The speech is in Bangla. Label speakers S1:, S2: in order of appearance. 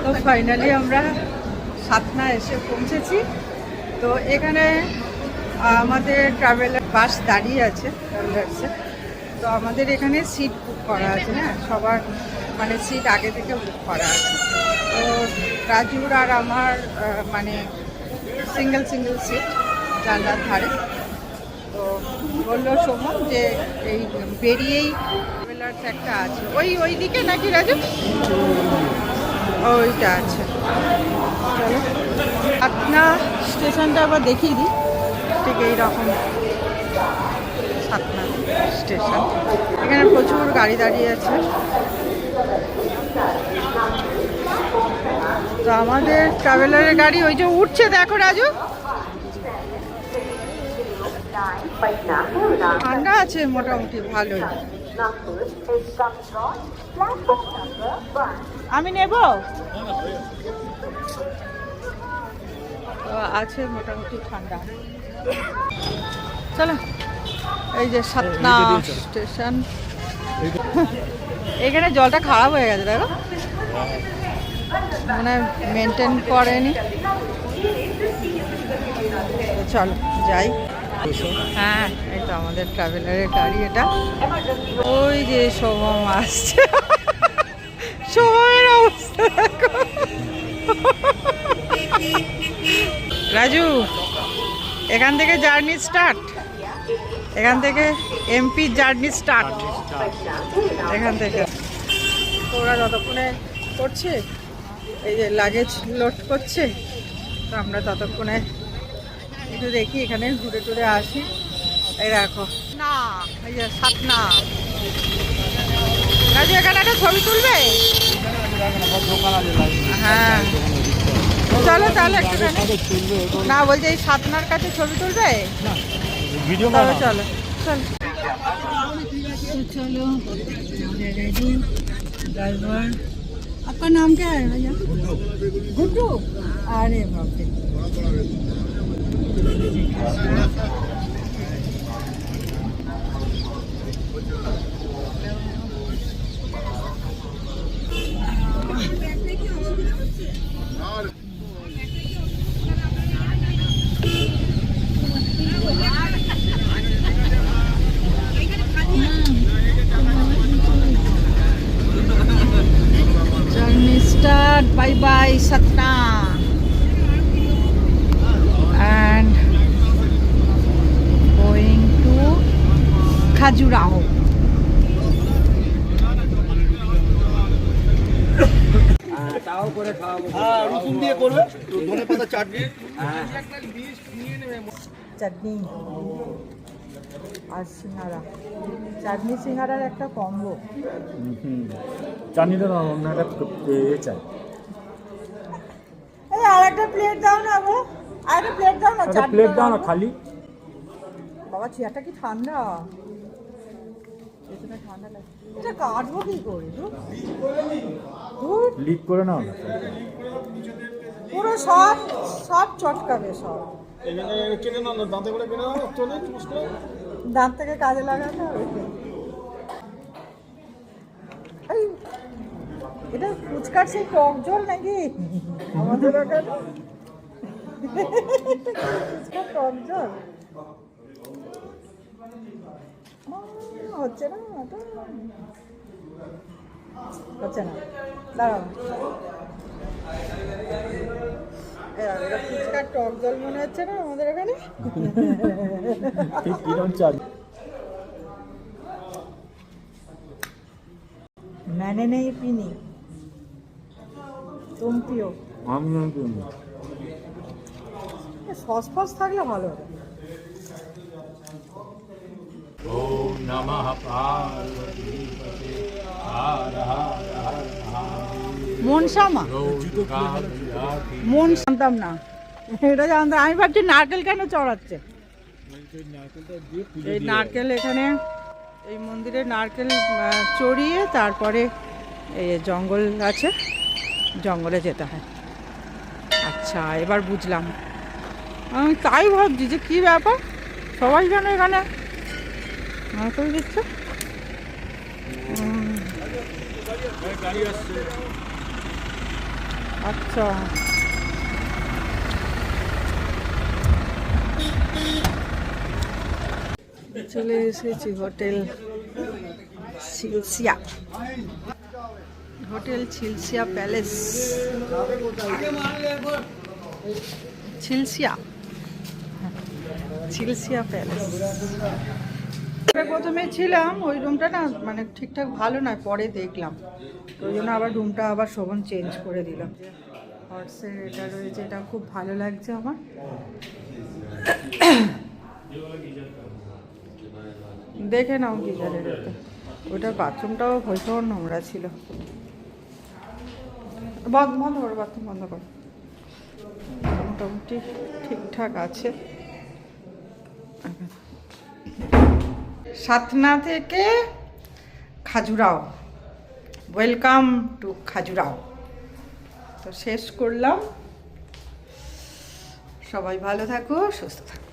S1: তো ফাইনালি আমরা সাতনা এসে পৌঁছেছি। তো এখানে আমাদের ট্রাভেলার বাস দাঁড়িয়ে আছে ট্রাভেলার্সে। তো আমাদের এখানে সিট বুক করা আছে, হ্যাঁ, সবার মানে সিট আগে থেকে বুক করা আছে। তো রাজুর আর আমার মানে সিঙ্গেল সিট জানলার ধারে। তো বললো সোমন যে এই বেরিয়েই ট্রাভেলার্স একটা আছে, ওই দিকে নাকি রাজু? ওইটা আছে। চলো সাতনা স্টেশনটা আবার দেখিয়ে দিই। ঠিক এইরকম সাতনা স্টেশন। এখানে প্রচুর গাড়ি দাঁড়িয়ে আছে। তো আমাদের ট্রাভেলারের গাড়ি ওই যে উঠছে, দেখো রাজু। ঠান্ডা আছে মোটামুটি ভালোই। আমি নেব তো আছে মোটামুটি ঠান্ডা। চলো এই যে সাতনা স্টেশন। এখানে জলটা খারাপ হয়ে গেছে, দেখো, মানে মেনটেন করেনি। চলো যাই। হ্যাঁ, এই তো আমাদের ট্রাভেলারের গাড়ি এটা। ওই যে সোমম আসছে, সোমমের অবস্থা দেখো। রাজু, এখান থেকে জার্নি স্টার্ট, এখান থেকে এমপি জার্নি স্টার্ট এখান থেকে। তো ওরা যতক্ষণে করছে, এই যে লাগেজ লোড করছে, তো আমরা ততক্ষণে একটু দেখি, এখানে ঘুরে টুরে আসি। এই দেখো না, এই যে সাতনা। রাজু এখানে একটা ছবি তুলবে? হ্যাঁ চলো তাহলে একটুখানি। না বলছি এই সাতনার কাছে ছবি তুলবে? চলো চলো চলো चलो रेडी। ड्राइवर आपका नाम क्या है भैया? गुड्डू। अरे बाप रे। Start. Bye bye Satna and going to Khajuraho.
S2: তাও করে খাওয়াবো। হ্যাঁ, রসুন দিয়ে করবে, ধনেপাতা চাটনি।
S1: চাটনি আর সিঙ্গারা। চাটনি সিঙ্গারার একটা কম্বো।
S3: চাটনিটা না, অন্য একটা চাই।
S1: এই আর একটা প্লেট দাও না গো, আর একটা প্লেট দাও না।
S3: চাটনি প্লেট দাও না খালি।
S1: বাবা চেয়ারটা কি ঠান্ডা, এখানে ঠান্ডা লাগে। এটা কাটবো কি করে?
S3: লিক করে নাও না,
S1: পুরো সব চটকাবে সব।
S2: এখানে কেটে নাও, দাঁতে করে কেটে নাও, চলে মুশকিল।
S1: দাঁত থেকে কাজে লাগাতে হবে। এই এটা ফুচকার সেই টক জল নাকি আমাদের ওখানে? ফুচকার টক জল হচ্ছে না, হচ্ছে না, দাঁড়াও। এটা ফুচকার টক জল মনে হচ্ছে না আমাদের এখানে? मैंने नहीं पीनी, तुम पियो। সস ফস থাকলে ভালো হবে।
S3: ওম নমঃ পার্বতীপতে হর হর হর
S1: মনসামা, মন জানতাম না, এটা জানতাম। আমি ভাবছি নারকেল কেন চড়াচ্ছে। এই নারকেল এখানে এই মন্দিরে নারকেল চড়িয়ে তারপরে এই জঙ্গল আছে, জঙ্গলে যেতে হয়। আচ্ছা এবার বুঝলাম। আমি তাই ভাবছি যে কী ব্যাপার, সবাই যেন এখানে নারকেল দিচ্ছে। আচ্ছা, চলে এসেছি হোটেল ছিলসিয়া, হোটেল ছিলসিয়া প্যালেস, ছিলসিয়া ছিলসিয়া প্যালেস। প্রথমে ছিলাম ওই রুমটা না মানে ঠিকঠাক ভালো নয়, পরে দেখলাম, তো ওই জন্য আবার রুমটা আবার শোভন চেঞ্জ করে দিলাম। হর্সের এটা রয়েছে, এটা খুব ভালো লাগছে আমার। দেখে নাও গিজারের এটা, ওইটার বাথরুমটাও ভীষণ নোংরা ছিল। বন্ধ করো, বাথরুম বন্ধ করো। মোটামুটি ঠিকঠাক আছে। সাতনা থেকে খাজুরাও, ওয়েলকাম টু খাজুরাও। তো শেষ করলাম, সবাই ভালো থাকো, সুস্থ থাকো।